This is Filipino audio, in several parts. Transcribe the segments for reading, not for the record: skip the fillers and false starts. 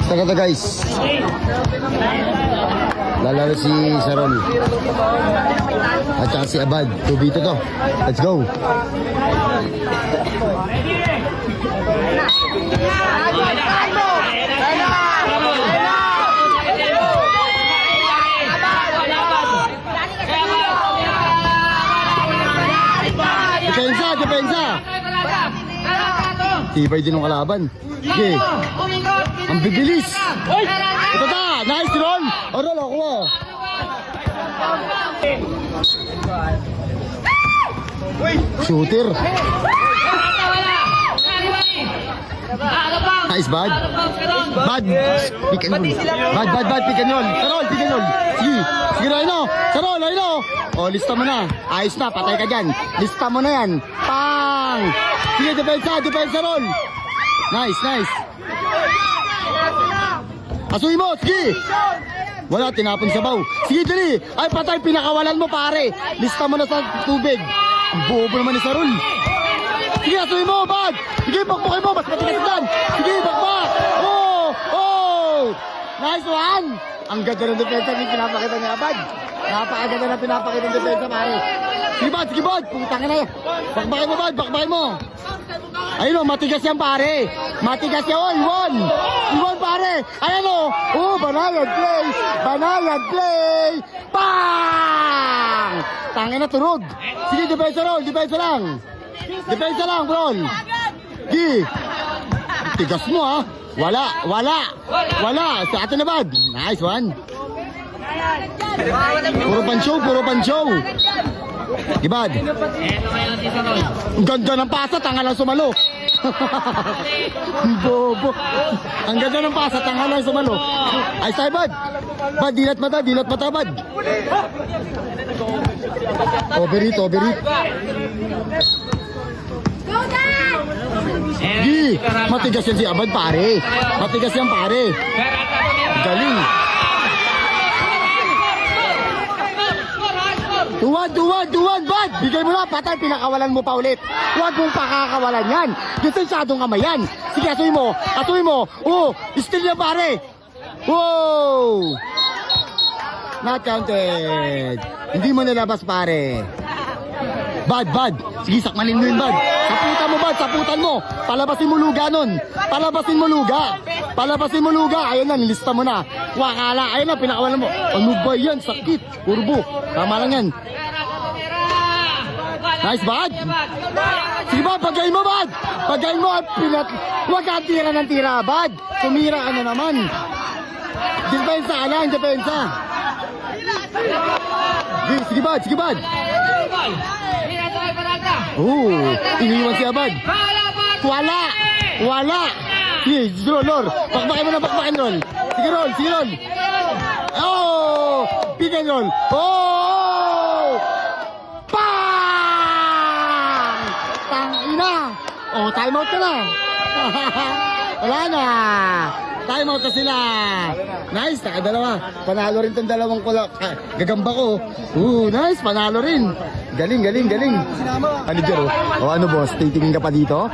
Saka to guys. Lalaro si Saron. At saka si Abad. 2v2 to. Let's go. Depensa, depensa. Tibay din ng kalaban. Okay. Ang bibilis. Ito ta. Nice roll. O roll ako. Shooter. Nice, bad. Bad. Pick and roll. Bad. Pick and roll. Sarol, pick and roll. Sige. Sige, Rhino. Sarol, Rhino. O, lista mo na. Ayos na, patay ka dyan. Lista mo na yan. Pang! Sige, depensa roll. Nice. Asuhin mo, sige. Wala, tinapon sa baw. Sige, dali. Ay, patay, pinakawalan mo, pare. Lista mo na sa tubig. Ang bobo naman ni Sarol. Sige, asuhin mo, bad. Sige, bakbakin mo, mas matigas dyan. Sige, bakbak. Oh. Nice one. Ang ganda ng depensa ni pinapakita ni Abad. Napakaganda na pinapakita ng depensa, pare. Sige, bad. Putang na yan. Bakbakin mo, bad. Bakbakin mo. Ayun o, matigas yan, pare. Matigas yan. Iwan, pare. Ayan o. Banayad play. Bang! Tangin na, turog. Sige, depensa lang. Depensa lang, bro. Sige. Tigas mo, ha. Wala. Sa atin na, bad. Nice one. Puro panshow. Ibad. Ang ganda ng pasa, tanga lang sumalo. Bobo. Ang ganda ng pasa, tanga lang sumalo. Ay, say, bad. Bad, dilat mata, bad. Overheat. Gi, matigas yan si Abad, pare. Galing. Duwan, bad! Bigay mo na, patay, pinakawalan mo pa ulit. Huwag mong pakakawalan yan. Lisensyadong kamay yan. Sige, asuhin mo. Steal yan, pare. Wow! Not counted. Hindi mo nilabas, pare. Bad. Sige, sakmanin mo yun, bad. Saputan mo. Palabasin mo luga nun. Palabasin mo luga. Ayun na, nilista mo na. Wakala, ayun na, pinakawalan mo. Ano ba yan? Sakit. Urbo. Tama lang yan. Nice, bad. Sige, bad, pagayin mo, bad. Huwag ka tira ng tira, bad. Tumira ka na naman. Depensa ka lang, depensa. Sige, bad. Iniwan si Abad. Wala. Sige, roll. Bakbakin mo na, roll. Sige, roll. Pick and roll. Bang! Tangina. Time out ka na. Wala na. Time out na sila. Nice, nakadalawa. Panalo rin tong dalawang gagamba ko. Nice, panalo rin. Galing. Ano dyan, ano boss, titingin ka pa dito?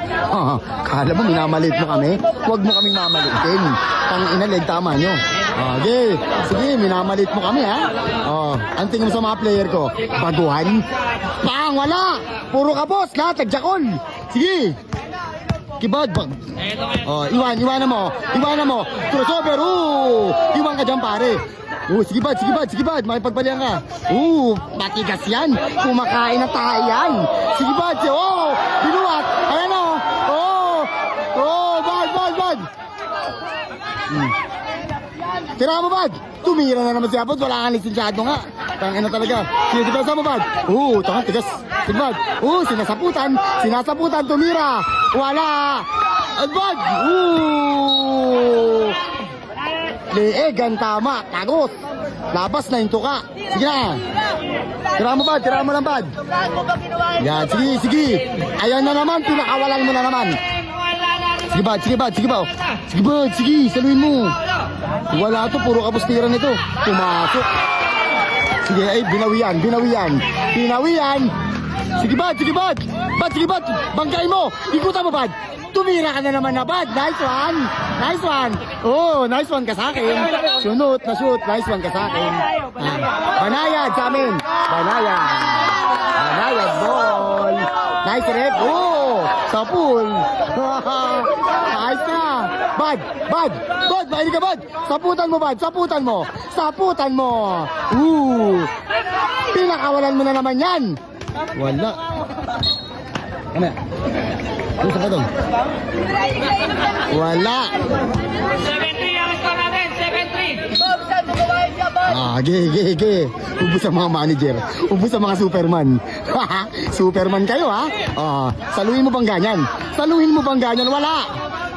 Kala mo, minamalit mo kami? Huwag mo kaming mamalitin. Tang-inalig, tama nyo. Sige, minamalit mo kami, ha? Ang tingin mo sa mga player ko, baguhan? Wala! Puro ka, boss, lahat, nagjakol. Sige. Kibad, iwanan mo. Crossover, iwan ka dyan, pare. Sige bad, makipagbalian ka. Matigas yan. Kumakain na tayo yan. Sige bad, binuwat. Ayan o. Bad. Tira mo, bad. Tumira na naman si Abad, wala kang lisensyado nga. Tangin na talaga. Sige, depensa mo, bad. Tangan, tigas. Sige, bad. Sinasaputan, tumira. Wala. Bad. Leegan, tama. Tagos. Labas na yung tuka. Sige na. Tira mo lang, bad. Yan, sige. Ayan na naman, pinakawalan mo na naman. Sige, bad. Sige, saluhin mo. Wala to, puro kapustiran ito. Pumasok. Sige, ay, binawian. Sige, bad. Banggain mo. Ikutan mo, bad. Tumira ka na naman na, bad. Nice one. Nice one. Oh, nice one ka sa akin. Sunod na shoot. Nice one ka sa akin. Banayad sa amin. Banayad. Banayad ball. Nice red. Oh, sa pool. Nice na. Bad. Bad. Bad. Mahilig ka, bad. Saputan mo, bad. Saputan mo. Saputan mo. Pinakawalan mo na naman yan. Wala. Ano? Ano sa patong? Wala. 7-3 ang score natin, 7-3. Ge. Ubus ang mga manager. Ubus ang mga Superman. Superman kayo, ha? Saluhin mo bang ganyan? Saluhin mo bang ganyan? Wala.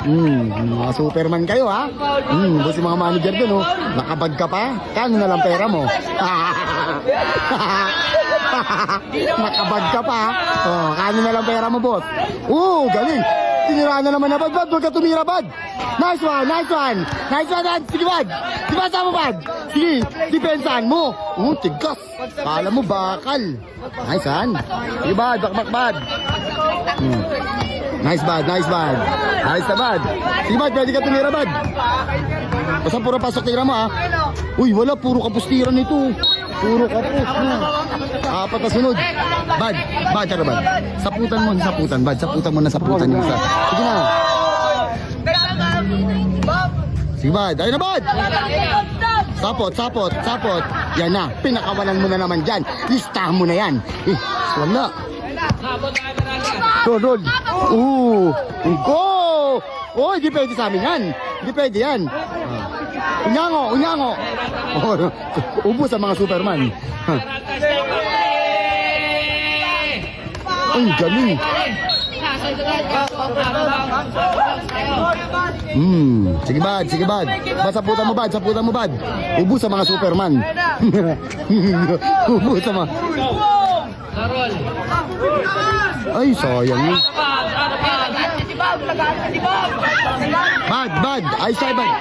Mga Superman kayo, ha? Ubus ang mga manager dun, oh. Nakabag ka pa? Kano na lang pera mo? Nakabag ka pa, ha? Kano na lang pera mo, boss? Galing. Tiniraan na naman na, bad. Huwag ka tumira, bad. Nice one, nice one. Nice one, bad. Sige, bad. Dipasa mo, bad. Sige, depensahan mo. Tigas. Kala mo, bakal. Nice one. Sige, bad. Bad. Nice, bad. Nice, bad. Nice na, bad. Sige, bad. Pwede ka tumira, bad. Basta puro pasok tira mo, ha. Uy, wala. Puro kapus tira nito. Puro kapus. Apat na sunod. Bad. Bad, tsaka bad. Saputan mo, saputan, bad. Saputan mo na, saputan yung isa. Sige na. Sige, bad. Ayun na, bad. Sapot. Yan na. Pinakawalan mo na naman dyan. Listahan mo na yan. Wala. Roll. Go! Hindi pwede sa amin yan. Hindi pwede yan. Unyango. Ubus ang mga Superman. Ay, galing. Sige, bad. Saputan mo, bad. Ubus ang mga Superman. Ubus ang mga... Ay, sayang yun. Bad. Ay, say, bad.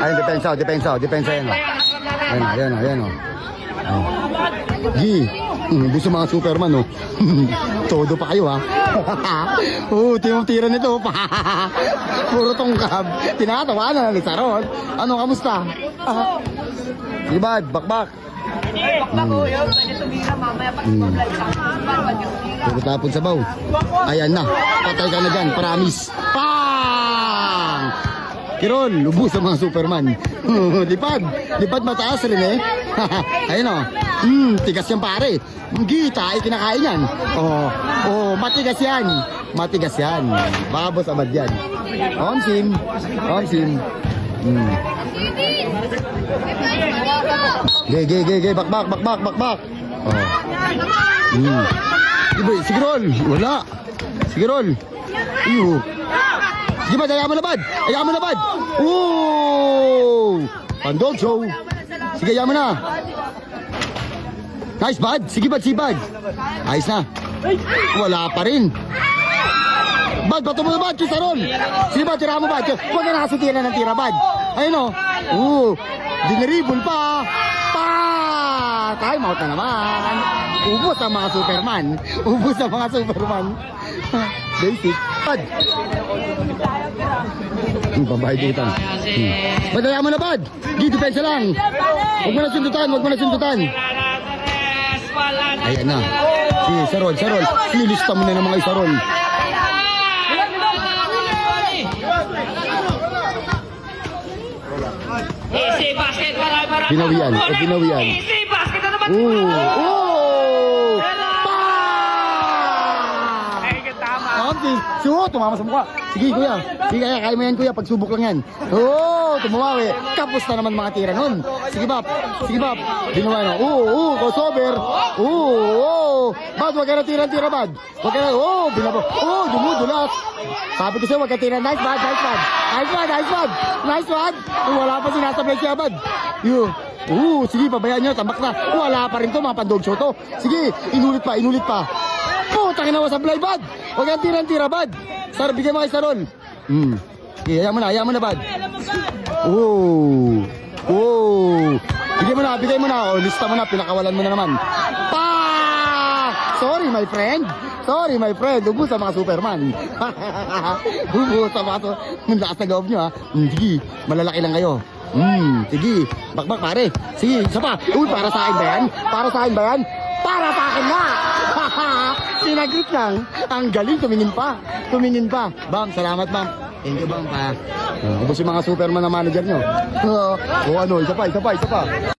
Ayun, depensa yan. Ayan. Gusto mga Superman, oh. Todo pa kayo, ha. Tira nito. Puro tongkab. Tinatawanan na ni Saron. Ano, kamusta? Sige, bad. Bakbak. Tapon sa baw. Ayan na. Patay ka na dyan. Promise. Pang! Kirol, lubos ang mga Superman. Lipad mataas rin, eh. Ayun, oh. Tigas yan, pare. Gita, kinakain yan. Matigas yan. Babos abad yan. Onsim. Ge, bakbak. Sige, Rol. Wala. Sige, Rol. Sige, bad. Ayaw mo na, bad. Pandog show. Sige, ayaw mo na. Nice, bad. Sige, bad. Ayos na. Wala pa rin. Bad, bato mo na, bad. Kisa, Rol. Sige, bad. Tira mo, bad. Huwag ka nakasutiran ng tira, bad. Ayun, oh. Dinaribol pa. Time out na naman. Ubus ang mga Superman. Basic. Bad. Babae dito. Bad, ayaw mo na, bad. Depensa lang. Huwag mo na sundutan. Ayan na. Sige, Sarol. Nilista mo na ng mga Sarol. Easy basket para. Binawian. Easy basket na naman. Tumama sa mukha. Sige, kuya. Kaya mo yan, kuya. Pagsubok lang yan. Tumawawi. Kapos na naman mga tira nun. Sige, bab. Binawa na. Crossover. Bad, wag ka na tira, bad. Wag ka na. Dumudulas. Sabi ko sa'yo, wag ka tira. Nice, bad. Wala pa sinasablay siya, bad. Sige, pabayaan nyo. Tambak na. Wala pa rin to, mga pandog show to. Sige, inulit pa. Putang ina mo sa sablay, bad. Wag kang tira, bad. Bigyan mo kay Sarol. Okay, ayaw mo na, bad. Bigay mo na. Lista mo na, pinakawalan mo na naman. Sorry, my friend. Sorry, my friend. Ubus sa mga Superman. Ubus sa mga lakas na loob nyo, ha? Sige, malalaki lang kayo. Sige. Bakbak, pare. Sige, isa pa. Uy, para sa akin ba yan? Para sa akin ba yan? Para sa akin na! Sinagrit lang. Ang galing, tumingin pa. Tumingin pa. Bam, salamat, ma'am. Thank you, bam, pa. Ubus yung mga Superman na manager nyo. O ano, isa pa.